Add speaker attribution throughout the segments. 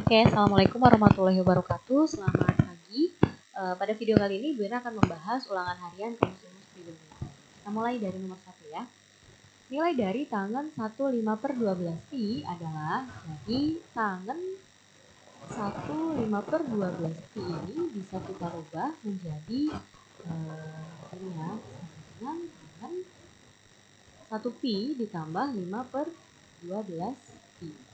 Speaker 1: Oke, Assalamualaikum warahmatullahi wabarakatuh. Selamat pagi. Pada video kali ini, Bu Ina akan membahas ulangan harian rumus-rumus trigonometri. Kita mulai dari nomor 1 ya. Nilai dari tangen 1/5/12 pi adalah, jadi tangen 1/5/12 pi ini bisa kita rubah menjadi ini ya, dengan tangen 1 pi ditambah 5/12 pi.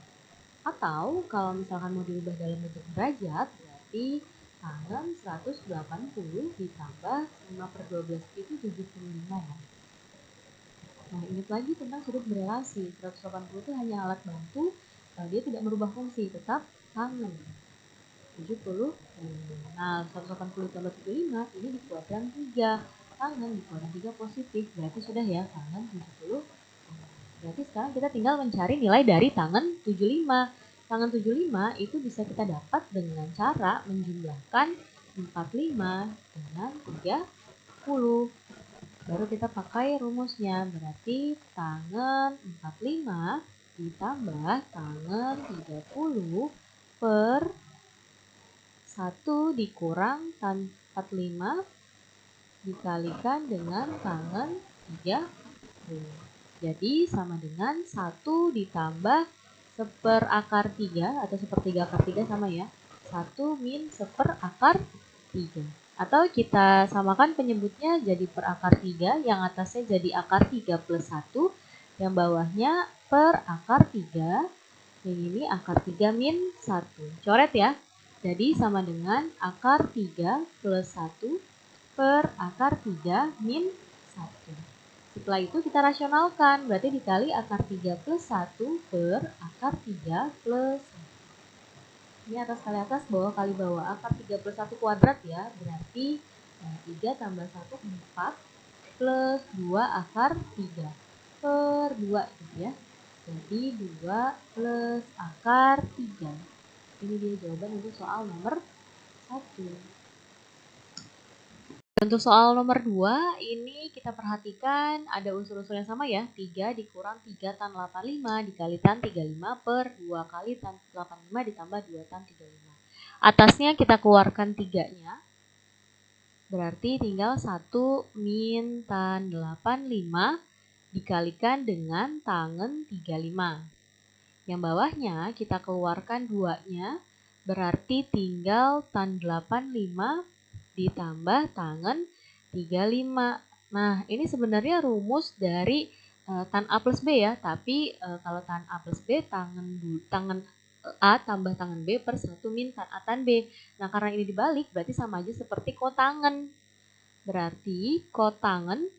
Speaker 1: Atau kalau misalkan mau diubah dalam bentuk derajat, berarti tangen 180 ditambah 5/12 itu 75 ya. Nah, ingat lagi tentang sudut berelasi. 180 itu hanya alat bantu, dia tidak merubah fungsi, tetap tangen 70. Nah, 180 tambah 75 ini di kuadran 3. Tangen di kuadran 3 positif, berarti sudah ya tangen 70. Berarti sekarang kita tinggal mencari nilai dari tangen 75. Tangen 75 itu bisa kita dapat dengan cara menjumlahkan 45 dengan 30. Baru kita pakai rumusnya, berarti tangen 45 ditambah tangen 30 per 1 dikurang tan 45 dikalikan dengan tangen 30. Jadi sama dengan 1 ditambah 1/3 atau 1/3 akar 3 sama ya. 1 min 1/3. Atau kita samakan penyebutnya jadi per akar 3, yang atasnya jadi akar 3 plus 1, yang bawahnya per akar 3, yang ini akar 3 min 1. Coret ya. Jadi sama dengan akar 3 plus 1 per akar 3 min 1. Setelah itu kita rasionalkan, berarti dikali akar 3 plus 1 per akar 3 plus 1. Ini atas kali atas, bawah kali bawah. Akar 3 plus 1 kuadrat ya, berarti 3 tambah 1, 4 plus 2 akar 3 per 2 gitu ya. Jadi 2 plus akar 3. Ini dia jawaban untuk soal nomor 1. Untuk soal nomor 2, ini kita perhatikan ada unsur-unsur yang sama ya. 3 dikurang 3 tan 85 dikali tan 35 per 2 kali tan 85 ditambah 2 tan 35. Atasnya kita keluarkan 3-nya. Berarti tinggal 1 min tan 85 dikalikan dengan tangen 35. Yang bawahnya kita keluarkan 2-nya. Berarti tinggal tan 85 ditambah tangen 35. Nah, ini sebenarnya rumus dari tan A plus B ya, tapi kalau tan A plus B tangen A tambah tangen B per 1 min tan A tan B. Nah, karena ini dibalik berarti sama aja seperti kotangen. Berarti kotangen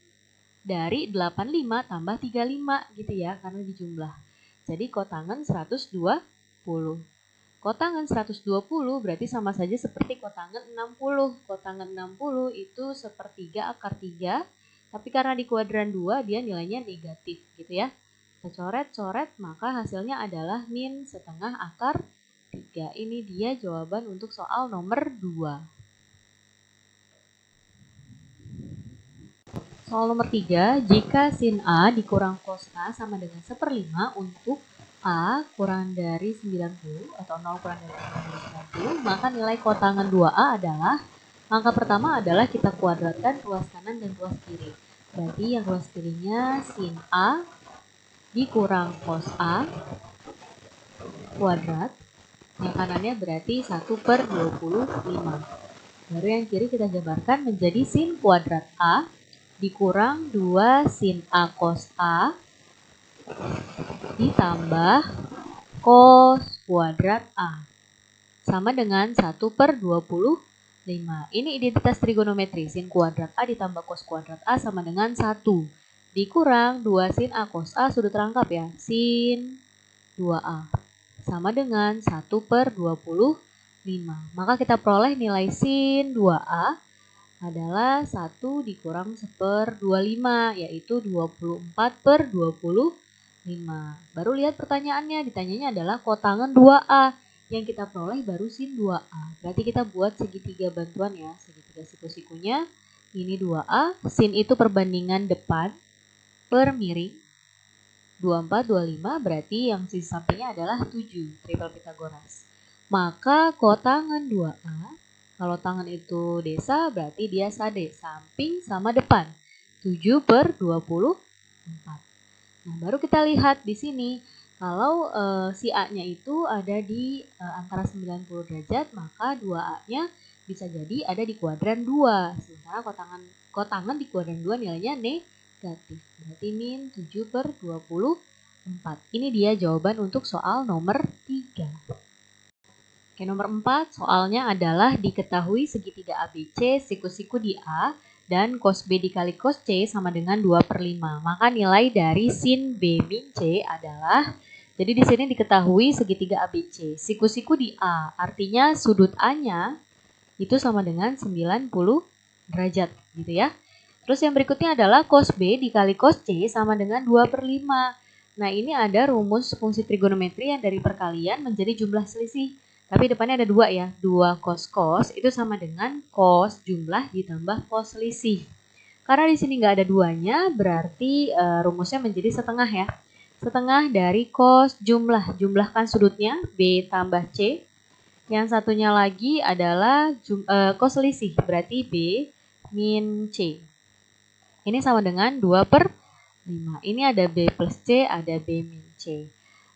Speaker 1: dari 85 tambah 35 gitu ya, karena dijumlah. Jadi kotangen 120. Kotangen 120 berarti sama saja seperti kotangen 60. Kotangen 60 itu 1/3 akar 3, tapi karena di kuadran 2 dia nilainya negatif gitu ya. Kita coret-coret, maka hasilnya adalah min 1/2 akar 3. Ini dia jawaban untuk soal nomor 2. Soal nomor 3, jika sin A dikurang cos A sama dengan 1/5 untuk A kurang dari 90 atau 0 kurang dari 90, maka nilai kotangen 2A adalah, langkah pertama adalah kita kuadratkan ruas kanan dan ruas kiri. Berarti yang ruas kirinya sin A dikurang cos A kuadrat, yang kanannya berarti 1/25. Baru yang kiri kita jabarkan menjadi sin kuadrat A dikurang 2 sin A cos A ditambah cos kuadrat A sama dengan 1/25. Ini identitas trigonometri. Sin kuadrat A ditambah cos kuadrat A sama dengan 1. Dikurang 2 sin A cos A, sudut rangkap ya. Sin 2A sama dengan 1/25. Maka kita peroleh nilai sin 2A adalah 1 dikurang 1/25, yaitu 24/25. Baru lihat pertanyaannya, ditanyanya adalah kotangen 2A. Yang kita peroleh baru sin 2A. Berarti kita buat segitiga bantuan ya, segitiga siku-sikunya. Ini 2A, sin itu perbandingan depan per miring. 24, 25, berarti yang sisi sampingnya adalah 7, triple Pitagoras. Maka kotangan 2A, kalau tangan itu desa berarti dia sade, samping sama depan. 7/24. Nah, baru kita lihat di sini, kalau si A-nya itu ada di antara 90 derajat, maka 2A-nya bisa jadi ada di kuadran 2. Sementara kotangan di kuadran 2 nilainya negatif. Berarti min 7/24. Ini dia jawaban untuk soal nomor 3. Oke, nomor 4, soalnya adalah diketahui segitiga ABC siku-siku di A dan cos B dikali cos C sama dengan 2/5. Maka nilai dari sin B min C adalah, jadi di sini diketahui segitiga ABC. Siku-siku di A, artinya sudut A-nya itu sama dengan 90 derajat gitu ya. Terus yang berikutnya adalah cos B dikali cos C sama dengan 2/5. Nah, ini ada rumus fungsi trigonometri yang dari perkalian menjadi jumlah selisih. Tapi depannya ada 2 ya, 2 cos itu sama dengan cos jumlah ditambah cos selisih. Karena di sini nggak ada 2-nya, berarti rumusnya menjadi setengah ya. Setengah dari cos jumlah, jumlahkan sudutnya B tambah C. Yang satunya lagi adalah cos selisih, berarti B min C. Ini sama dengan 2/5. Ini ada B plus C, ada B min C.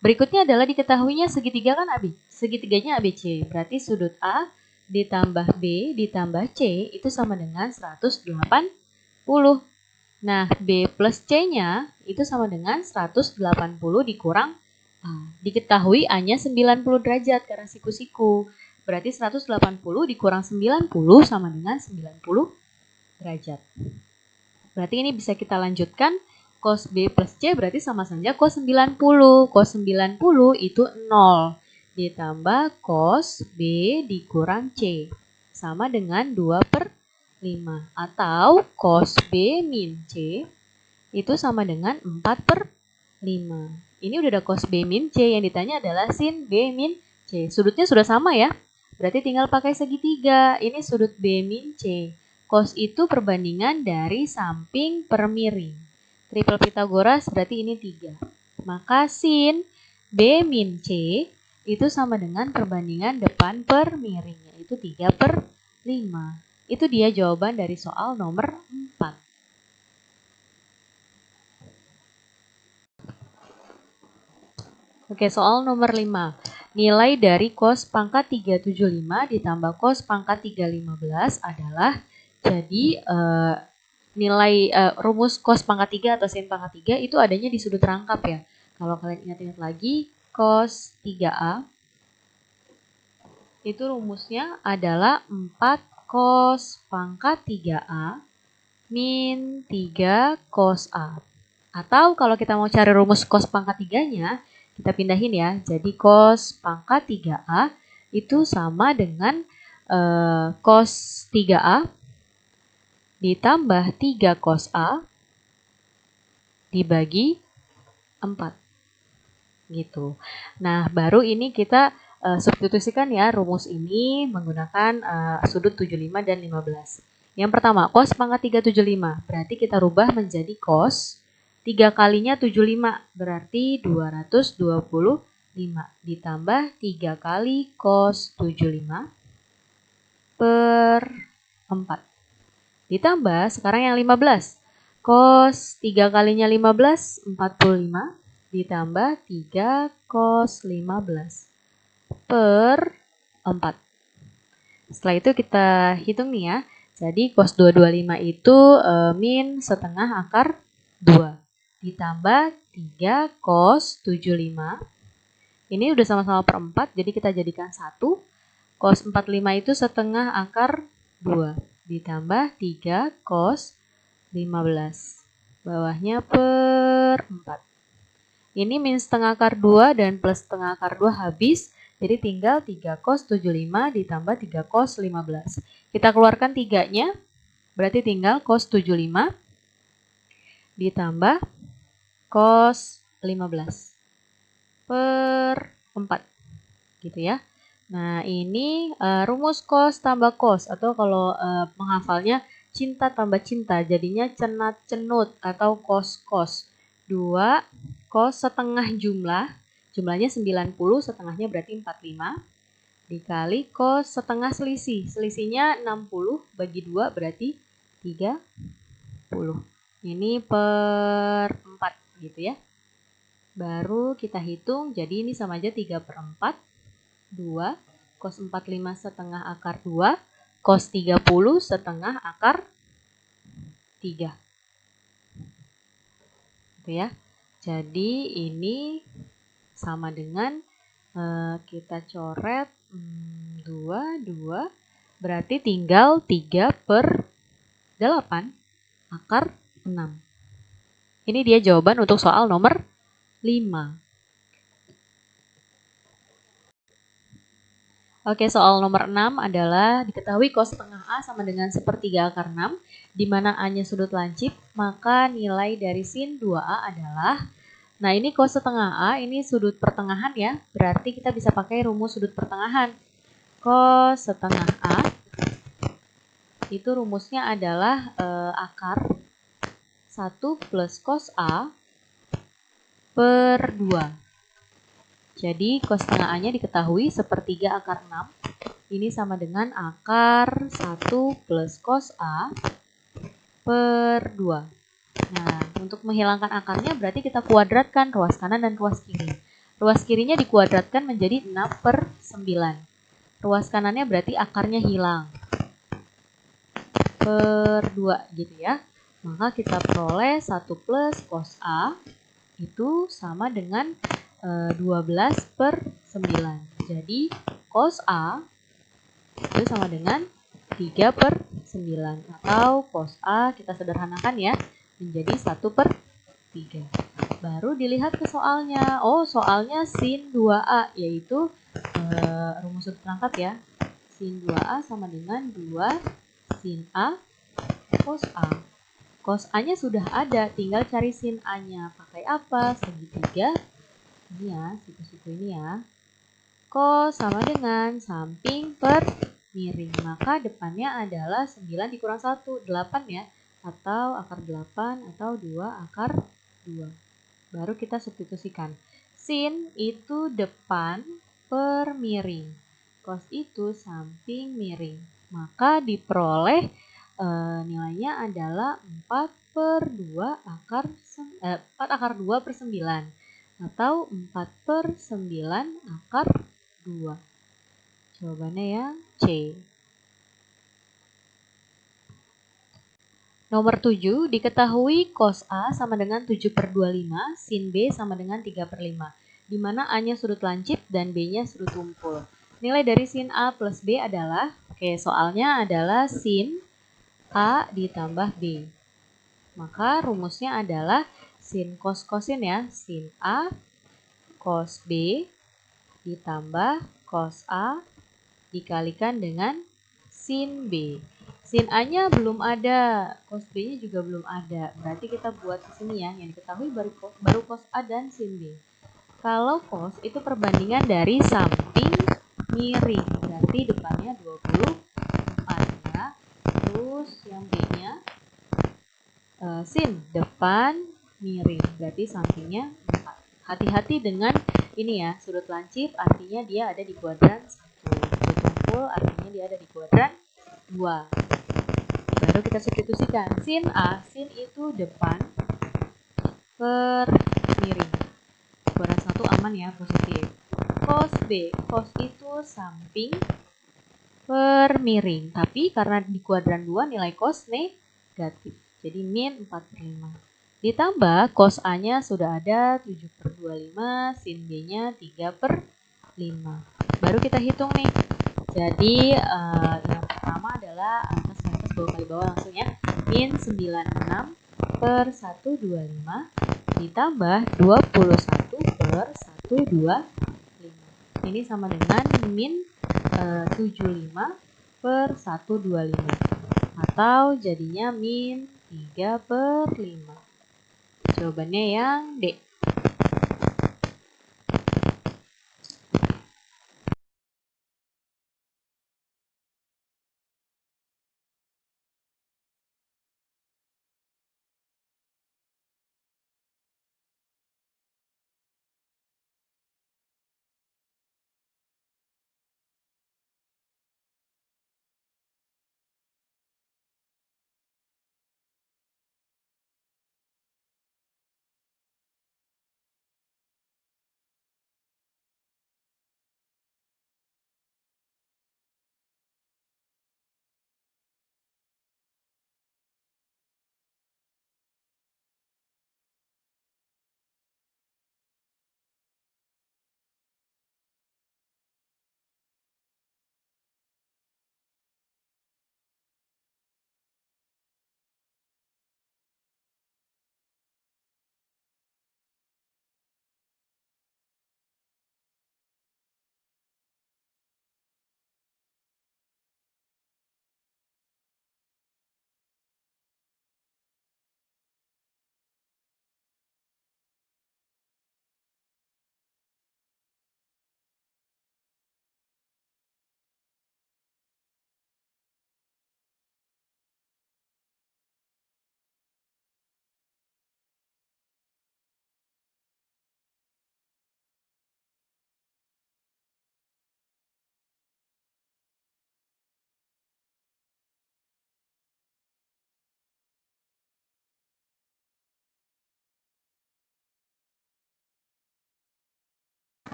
Speaker 1: Berikutnya adalah diketahuinya segitiga kan segitiganya ABC. Berarti sudut A ditambah B ditambah C itu sama dengan 180. Nah, B plus C-nya itu sama dengan 180 dikurang A. Diketahui A-nya 90 derajat karena siku-siku. Berarti 180 dikurang 90 sama dengan 90 derajat. Berarti ini bisa kita lanjutkan. Cos B plus C berarti sama saja cos 90. Cos 90 itu 0. Ditambah cos B dikurang C. Sama dengan 2/5. Atau cos B min C itu sama dengan 4/5. Ini udah ada cos B min C. Yang ditanya adalah sin B min C. Sudutnya sudah sama ya. Berarti tinggal pakai segitiga. Ini sudut B min C. Cos itu perbandingan dari samping per miring. Triple Pythagoras berarti ini 3. Maka sin B min C itu sama dengan perbandingan depan per miring, yaitu 3/5. Itu dia jawaban dari soal nomor 4. Oke, soal nomor 5. Nilai dari cos pangkat 375 ditambah cos pangkat 315 adalah, jadi nilai rumus cos pangkat 3 atau sin pangkat 3 itu adanya di sudut rangkap ya. Kalau kalian ingat-ingat lagi, cos 3A itu rumusnya adalah 4 cos pangkat 3A min 3 cos A. Atau kalau kita mau cari rumus cos pangkat 3-nya, kita pindahin ya. Jadi cos pangkat 3A itu sama dengan cos 3A ditambah 3 cos A dibagi 4. Gitu. Nah, baru ini kita substitusikan ya rumus ini menggunakan sudut 75 dan 15. Yang pertama, cos pangkat 375. Berarti kita rubah menjadi cos 3 kalinya 75. Berarti 225 ditambah 3 kali cos 75 per 4. Ditambah sekarang yang 15. Cos 3 kalinya 15, 45. Ditambah 3 cos 15 per 4. Setelah itu kita hitung nih ya. Jadi cos 225 itu min setengah akar 2. Ditambah 3 cos 75. Ini udah sama-sama per 4, jadi kita jadikan 1. Cos 45 itu setengah akar 2. Ditambah 3 cos 15. Bawahnya per 4. Ini min setengah akar 2 dan plus setengah akar 2 habis. Jadi tinggal 3 cos 75 ditambah 3 cos 15. Kita keluarkan 3-nya. Berarti tinggal cos 75 ditambah cos 15 per 4. Gitu ya. Nah, ini rumus cos tambah cos, atau kalau menghafalnya cinta tambah cinta, jadinya cenat cenut atau cos cos. 2 cos setengah jumlahnya 90, setengahnya berarti 45, dikali cos setengah selisih. Selisihnya 60 bagi 2 berarti 30. Ini per 4 gitu ya. Baru kita hitung, jadi ini sama aja 3/4. 2, cos 45 setengah akar 2, cos 30 setengah akar 3. Gitu ya. Jadi ini sama dengan kita coret 2, berarti tinggal 3/8 akar 6. Ini dia jawaban untuk soal nomor 5. Oke, soal nomor 6 adalah diketahui cos setengah A sama dengan 1/3 akar 6, di mana A-nya sudut lancip, maka nilai dari sin 2A adalah, nah ini cos setengah A, ini sudut pertengahan ya, berarti kita bisa pakai rumus sudut pertengahan. Cos setengah A, itu rumusnya adalah akar 1 plus cos A per 2. Jadi cos setengah A-nya diketahui 1/3 akar 6. Ini sama dengan akar 1 plus cos A per 2. Nah, untuk menghilangkan akarnya berarti kita kuadratkan ruas kanan dan ruas kiri. Ruas kirinya dikuadratkan menjadi 6/9. Ruas kanannya berarti akarnya hilang. Per 2 gitu ya. Maka kita peroleh 1 plus cos A itu sama dengan 12/9. Jadi cos A itu sama dengan 3/9. Atau cos A kita sederhanakan ya menjadi 1/3. Baru dilihat ke soalnya. Oh, soalnya sin 2A, yaitu rumus sudut perangkat ya. Sin 2A sama dengan 2 sin A cos A. Cos A-nya sudah ada, tinggal cari sin A-nya. Pakai apa? Segitiga. Ini ya, siku-siku ini ya. Cos sama dengan samping per miring. Maka depannya adalah 9 dikurang 1, 8 ya. Atau akar 8 atau 2 akar 2. Baru kita substitusikan. Sin itu depan per miring. Cos itu samping miring. Maka diperoleh nilainya adalah 4/2 akar 4 akar 2/9 atau 4/9 akar 2. Jawabannya yang C. Nomor 7, diketahui cos A sama dengan 7/25, sin B sama dengan 3/5, di mana A-nya sudut lancip dan B-nya sudut tumpul. Nilai dari sin A plus B adalah, soalnya adalah sin A ditambah B. Maka rumusnya adalah sin cos cosin ya, sin A cos B ditambah cos A dikalikan dengan sin B. Sin A-nya belum ada, cos B-nya juga belum ada. Berarti kita buat di sini ya, yang diketahui baru cos A dan sin B. Kalau cos itu perbandingan dari samping miring, berarti depannya 24 ya. Terus yang B-nya sin depan miring, berarti sampingnya 4. Hati-hati dengan ini ya, sudut lancip artinya dia ada di kuadran 1. Sudut tumpul artinya dia ada di kuadran 2. Baru kita substitusikan. Sin A, sin itu depan per miring. Kuadran 1 aman ya, positif. Cos B, cos itu samping per miring. Tapi karena di kuadran 2 nilai cos negatif. Jadi min 4/5. Ditambah cos A-nya sudah ada 7/25, sin B-nya 3/5. Baru kita hitung nih. Jadi yang pertama adalah atas bawah kali bawah langsung ya. Min 96/125 ditambah 21/125. Ini sama dengan min 75/125. Atau jadinya min 3/5. Jawabannya yang D.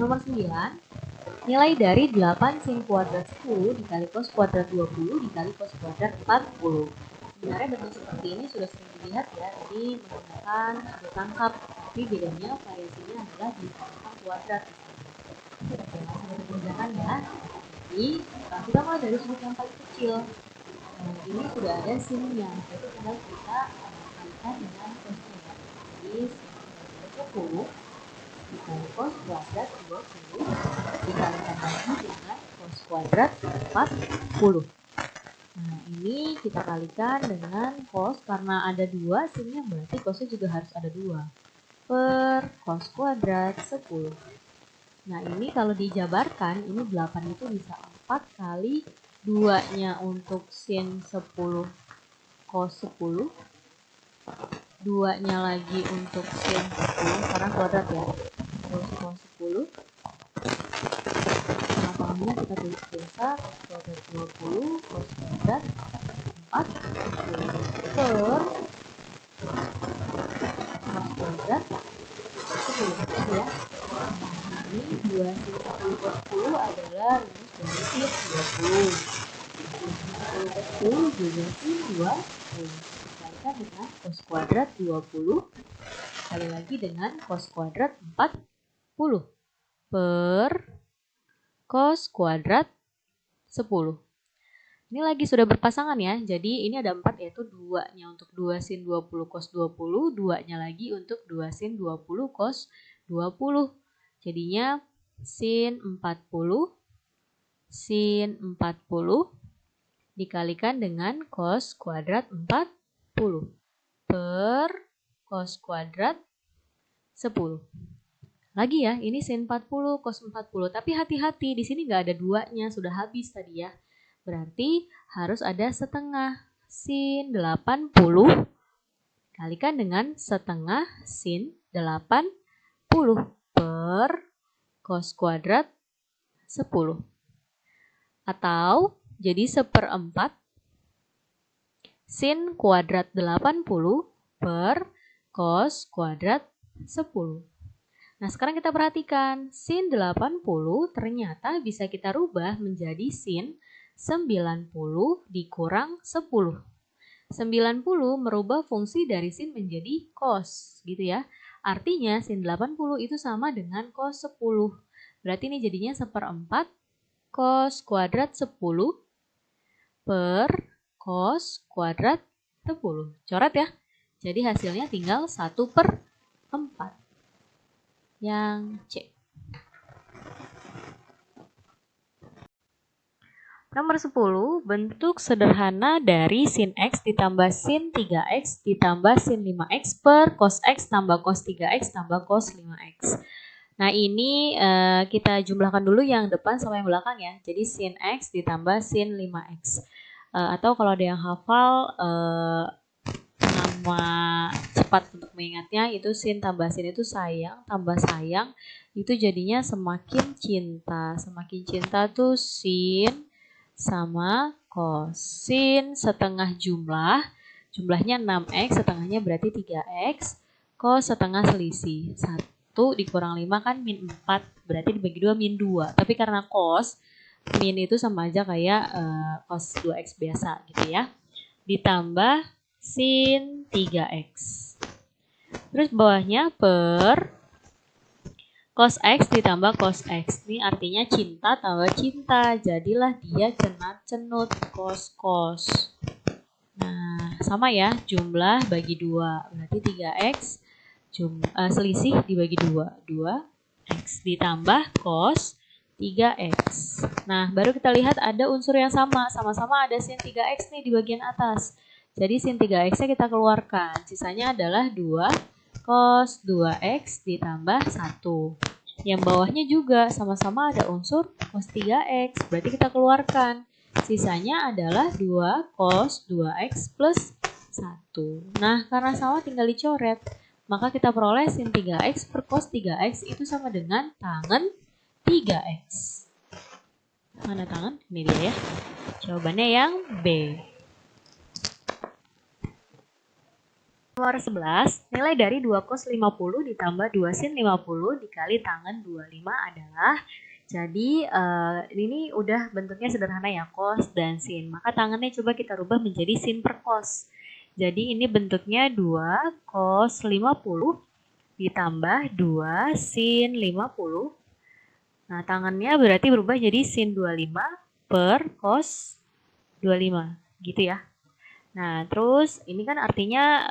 Speaker 1: Nomor 9, nilai dari 8 sin kuadrat 10 dikali cos kuadrat 20 dikali cos kuadrat 40. Sebenarnya bentuk seperti ini sudah sering dilihat ya, ini menggunakan sudut tangkap, tapi bedanya variasinya adalah di tangkap kuadrat. Oke, langsung kita kerjakan ya. Jadi kita mulai dari sudut yang paling kecil. Ini sudah ada sinnya, jadi tinggal kita kalikan dengan cosnya ya. Jadi sin 10 dikali cos kuadrat 20 dikalikan lagi dengan cos kuadrat 40. Nah, ini kita kalikan dengan cos, karena ada 2 sinnya berarti cosnya juga harus ada 2 per cos kuadrat 10. Nah, ini kalau dijabarkan, ini 8 itu bisa 4 kali 2-nya untuk sin 10 cos 10, 2-nya lagi untuk sin 10, karena kuadrat ya, terus cos 10. Pangnya kita tulis biasa, cos kuadrat 20, cos kuadrat 40 per cos kuadrat 10 gitu ya. Ini 2 sin 10 cos 10 adalah rumus dari sin 20. Sin 10 cos 10 juga sin 20. Dikalikan dengan cos kuadrat 20 kali lagi dengan cos kuadrat 40 per cos kuadrat 10. Ini lagi sudah berpasangan ya. Jadi ini ada 4, yaitu 2-nya untuk 2 sin 20 cos 20, 2-nya lagi untuk 2 sin 20 cos 20. Jadinya sin 40 dikalikan dengan cos kuadrat 40 per cos kuadrat 10. Lagi ya, ini sin 40 cos 40, tapi hati-hati di sini nggak ada 2-nya, sudah habis tadi ya. Berarti harus ada setengah. Sin 80 kalikan dengan setengah sin 80 per cos kuadrat 10. Atau jadi 1/4 sin kuadrat 80 per cos kuadrat 10. Nah, sekarang kita perhatikan, sin 80 ternyata bisa kita rubah menjadi sin 90 dikurang 10. 90 merubah fungsi dari sin menjadi cos, gitu ya. Artinya sin 80 itu sama dengan cos 10. Berarti ini jadinya 1/4 cos kuadrat 10 per cos kuadrat 10. Coret ya. Jadi hasilnya tinggal 1/4. Yang C. Nomor 10, bentuk sederhana dari sin X ditambah sin 3X ditambah sin 5X per cos X tambah cos 3X tambah cos 5X. Nah, ini kita jumlahkan dulu yang depan sama yang belakang ya. Jadi sin X ditambah sin 5X. Atau kalau ada yang hafal nama cepat untuk mengingatnya, itu sin tambah sin itu sayang, tambah sayang itu jadinya semakin cinta. Semakin cinta tuh sin sama cos. Sin setengah jumlahnya 6X, setengahnya berarti 3X, cos setengah selisih 1 dikurang 5 kan min 4, berarti dibagi 2 min 2. Tapi karena cos, min itu sama aja kayak cos 2X biasa gitu ya. Ditambah sin 3X. Terus bawahnya per cos X ditambah cos X. Ini artinya cinta tambah cinta. Jadilah dia cenat-cenut cos-cos. Nah, sama ya, jumlah bagi 2. Berarti 3X selisih dibagi 2. 2X ditambah cos 3X. Nah, baru kita lihat ada unsur yang sama. Sama-sama ada sin 3X nih di bagian atas. Jadi sin 3X-nya kita keluarkan. Sisanya adalah 2 cos 2X ditambah 1. Yang bawahnya juga sama-sama ada unsur cos 3X. Berarti kita keluarkan. Sisanya adalah 2 cos 2X plus 1. Nah, karena sama tinggal dicoret. Maka kita peroleh sin 3X per cos 3X itu sama dengan tangen 3X. Mana tangan? Ini dia ya. Jawabannya yang B. Nomor 11, nilai dari 2 cos 50 ditambah 2 sin 50 dikali tangan 25 adalah, jadi ini udah bentuknya sederhana ya, cos dan sin. Maka tangannya coba kita rubah menjadi sin per cos. Jadi ini bentuknya 2 cos 50 ditambah 2 sin 50. Nah, tangannya berarti berubah jadi sin 25 per cos 25, gitu ya. Nah, terus ini kan artinya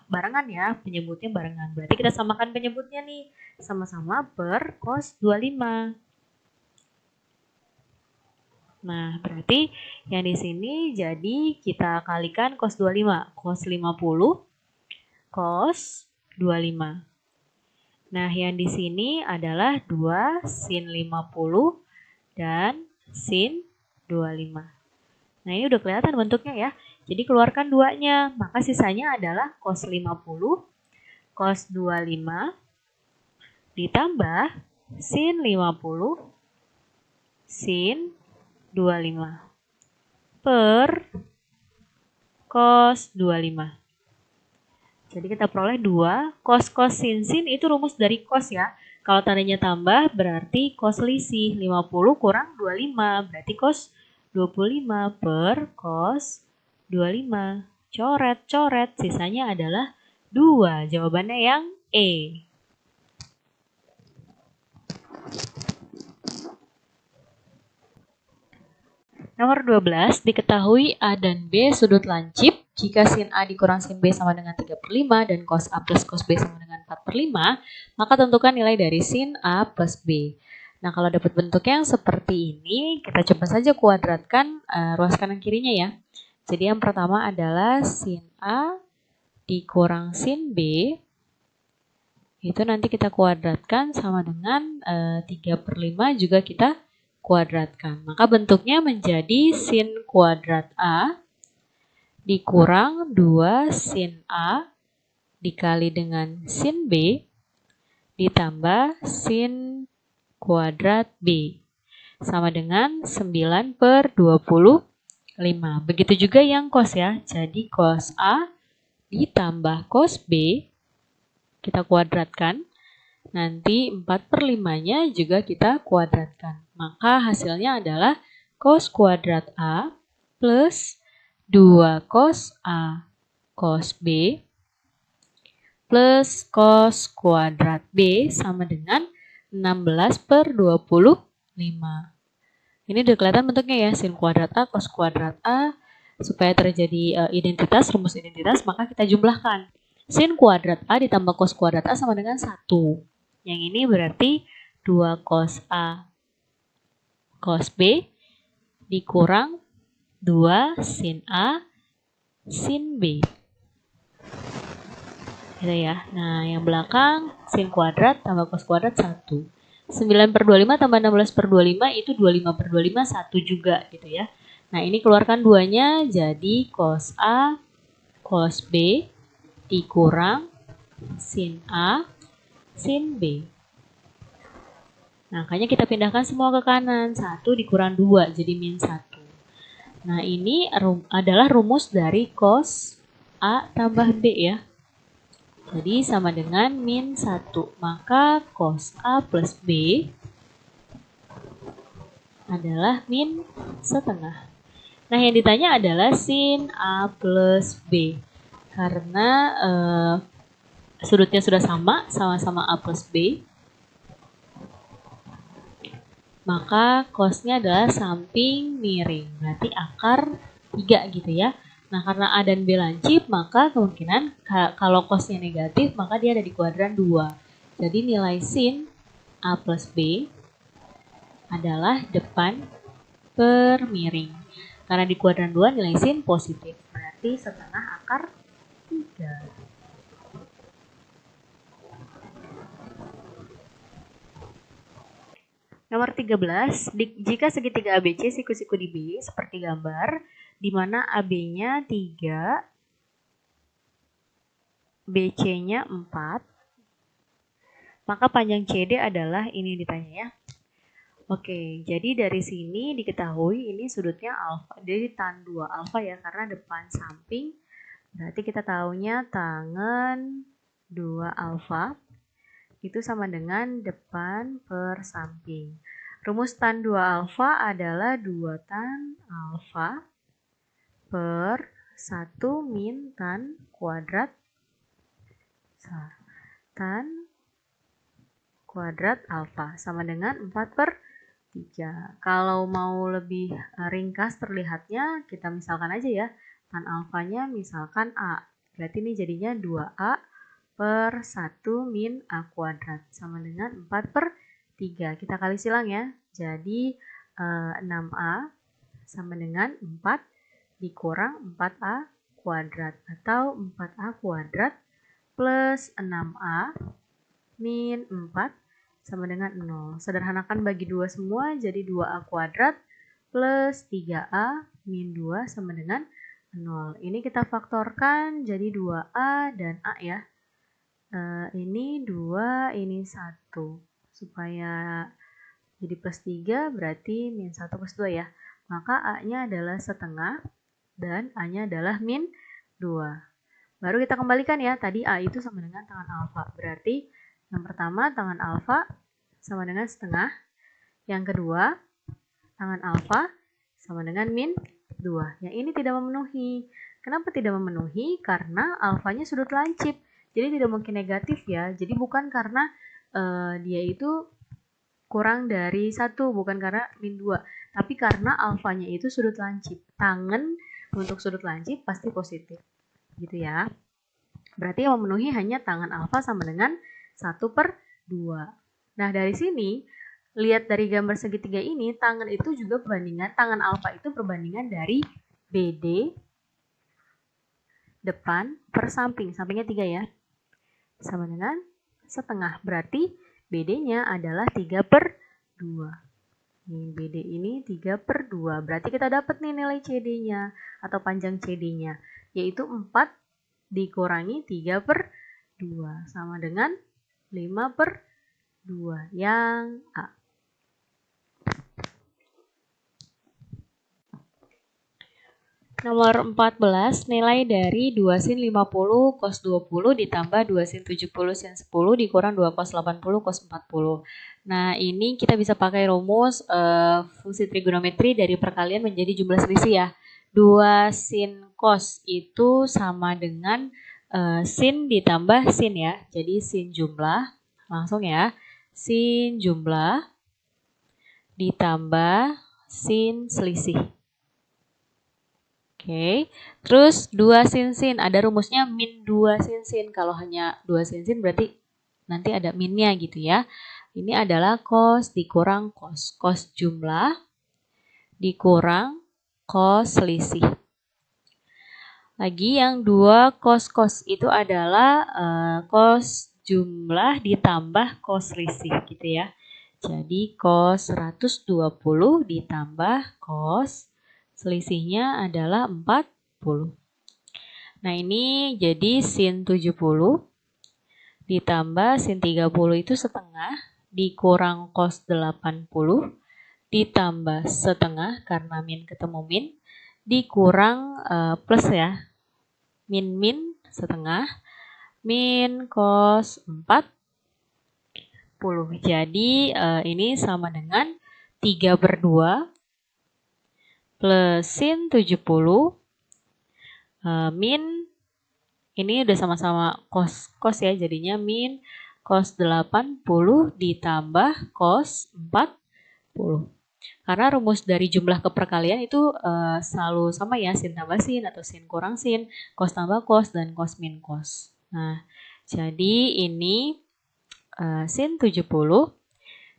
Speaker 1: barengan ya, penyebutnya barengan. Berarti kita samakan penyebutnya nih, sama-sama per cos 25. Nah, berarti yang di sini jadi kita kalikan cos 25, cos 50, cos 25. Nah, yang di sini adalah 2 sin 50 dan sin 25. Nah, ini udah kelihatan bentuknya ya. Jadi keluarkan duanya, maka sisanya adalah cos 50, cos 25, ditambah sin 50, sin 25, per cos 25. Jadi kita peroleh 2, cos sin itu rumus dari cos ya. Kalau tandanya tambah berarti cos selisih, 50 kurang 25, berarti cos 25 per cos 25. Coret-coret, sisanya adalah 2. Jawabannya yang E. Nomor 12, diketahui A dan B sudut lancip. Jika sin A dikurang sin B sama dengan 3/5 dan cos A plus cos B sama dengan 4/5, maka tentukan nilai dari sin A plus B. Nah, kalau dapat bentuk yang seperti ini, kita coba saja kuadratkan ruas kanan kirinya ya. Jadi yang pertama adalah sin A dikurang sin B, itu nanti kita kuadratkan sama dengan 3/5 juga kita kuadratkan. Maka bentuknya menjadi sin kuadrat A dikurang 2 sin A dikali dengan sin B ditambah sin kuadrat B sama dengan 9/25. Begitu juga yang cos ya. Jadi cos A ditambah cos B kita kuadratkan. Nanti 4/5-nya juga kita kuadratkan. Maka hasilnya adalah cos kuadrat A plus 2 cos A cos B plus cos kuadrat B sama dengan 16/25. Ini udah kelihatan bentuknya ya, sin kuadrat A cos kuadrat A. Supaya terjadi identitas, rumus identitas, maka kita jumlahkan. Sin kuadrat A ditambah cos kuadrat A sama dengan 1. Yang ini berarti 2 cos A cos B dikurang 2 sin A sin B. Gitu ya. Nah, yang belakang sin kuadrat tambah cos kuadrat 1. 9/25 tambah 16/25 itu 25/25 1 juga gitu ya. Nah, ini keluarkan duanya jadi cos A cos B dikurang sin A sin B. Nah, makanya kita pindahkan semua ke kanan. 1 dikurang 2 jadi min 1. Nah, ini adalah rumus dari cos A tambah B ya. Jadi sama dengan min 1. Maka cos A plus B adalah min setengah. Nah, yang ditanya adalah sin A plus B. Karena sudutnya sudah sama-sama A plus B. Maka cosnya adalah samping miring, berarti akar 3 gitu ya. Nah, karena A dan B lancip, maka kemungkinan kalau cosnya negatif, maka dia ada di kuadran 2. Jadi nilai sin A plus B adalah depan per miring. Karena di kuadran 2 nilai sin positif, berarti setengah akar 3. Nomor 13, jika segitiga ABC siku-siku di B seperti gambar, di mana AB-nya 3, BC-nya 4, maka panjang CD adalah ini ditanya ya. Oke, jadi dari sini diketahui ini sudutnya alfa, jadi tan 2 alfa ya, karena depan samping Berarti kita taunya tangen 2 alfa itu sama dengan depan per samping. Rumus tan 2 alfa adalah 2 tan alfa per 1 min tan kuadrat alfa sama dengan 4 per 3. Kalau mau lebih ringkas terlihatnya, kita misalkan aja ya, tan alfanya misalkan A. Berarti ini jadinya 2A per 1 min A kuadrat sama dengan 4 per 3. Kita kali silang ya. Jadi 6A sama dengan 4 dikurang 4A kuadrat atau 4A kuadrat plus 6A min 4 sama dengan 0. Sederhanakan bagi 2 semua, jadi 2A kuadrat plus 3A min 2 sama dengan 0. Ini kita faktorkan jadi 2A dan A ya. Ini 2, ini 1. Supaya jadi plus 3 berarti min 1 plus 2 ya. Maka A-nya adalah setengah dan A-nya adalah min 2. Baru kita kembalikan ya, tadi A itu sama dengan tangan alfa. Berarti yang pertama, tangan alfa sama dengan setengah. Yang kedua, tangan alfa sama dengan min 2. Yang ini tidak memenuhi. Kenapa tidak memenuhi? Karena alfanya sudut lancip. Jadi tidak mungkin negatif ya. Jadi bukan karena dia itu kurang dari 1, bukan karena min 2. Tapi karena alfanya itu sudut lancip. Tangen untuk sudut lancip pasti positif. Gitu ya. Berarti yang memenuhi hanya tangan alfa sama dengan 1 per 2. Nah, dari sini, lihat dari gambar segitiga ini, tangan itu juga perbandingan, tangan alfa itu perbandingan dari BD depan per samping. Sampingnya 3 ya. Sama dengan setengah. Berarti BD-nya adalah 3 per 2. Nih, BD ini 3 per 2. Berarti kita dapat nih nilai CD-nya atau panjang CD-nya. Yaitu 4 dikurangi 3 per 2 sama dengan 5 per 2 yang A. Nomor 14, nilai dari 2 sin 50 cos 20 ditambah 2 sin 70 sin 10 dikurang 2 cos 80 cos 40. Nah, ini kita bisa pakai rumus fungsi trigonometri dari perkalian menjadi jumlah selisih ya. 2 sin cos itu sama dengan sin ditambah sin ya. Jadi sin jumlah, langsung ya. Sin jumlah ditambah sin selisih. Oke, terus 2 sin, ada rumusnya min 2 sin. Kalau hanya 2 sin berarti nanti ada minnya gitu ya. Ini adalah cos dikurang cos. Cos jumlah dikurang cos selisih. Lagi yang 2 cos itu adalah cos jumlah ditambah cos selisih gitu ya. Jadi cos 120 ditambah cos selisihnya adalah 40. Nah, ini jadi sin 70 ditambah sin 30 itu setengah dikurang cos 80 ditambah setengah karena min ketemu min dikurang plus ya. Min setengah min cos 40. Jadi ini sama dengan 3 per 2 plus sin 70 min, ini udah sama-sama cos ya, jadinya min cos 80 ditambah cos 40. Karena rumus dari jumlah keperkalian itu selalu sama ya, sin tambah sin atau sin kurang sin, cos tambah cos, dan cos min cos. Nah, jadi ini sin 70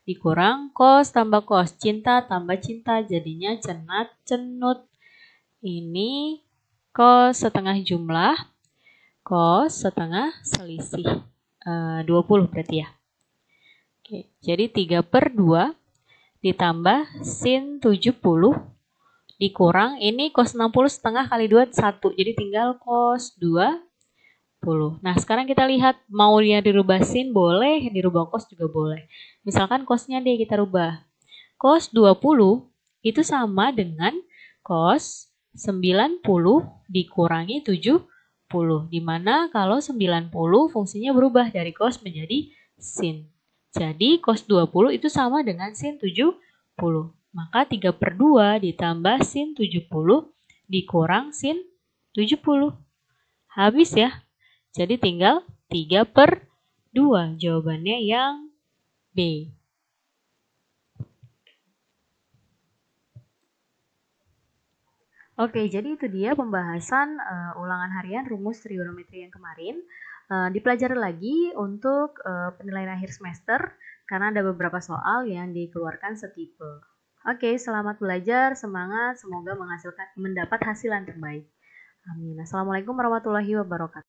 Speaker 1: dikurang cos tambah cos, cinta tambah cinta, jadinya cenat cenut. Ini cos setengah jumlah, cos setengah selisih. 20 berarti ya. Oke, jadi 3 per 2 ditambah sin 70 dikurang, ini cos 60 setengah kali 2, 1. Jadi tinggal cos 20. Nah, sekarang kita lihat mau dia dirubah sin boleh, dirubah cos juga boleh. Misalkan cosnya deh kita rubah. Cos 20 itu sama dengan cos 90 dikurangi 70. di mana kalau 90 fungsinya berubah dari cos menjadi sin. Jadi cos 20 itu sama dengan sin 70. Maka 3/2 ditambah sin 70 dikurang sin 70. Habis ya. Jadi tinggal 3/2. Jawabannya yang B. Oke, jadi itu dia pembahasan ulangan harian rumus trigonometri yang kemarin. Dipelajari lagi untuk penilaian akhir semester karena ada beberapa soal yang dikeluarkan setipe. Oke, selamat belajar, semangat, semoga mendapat hasil yang terbaik. Amin. Assalamualaikum warahmatullahi wabarakatuh.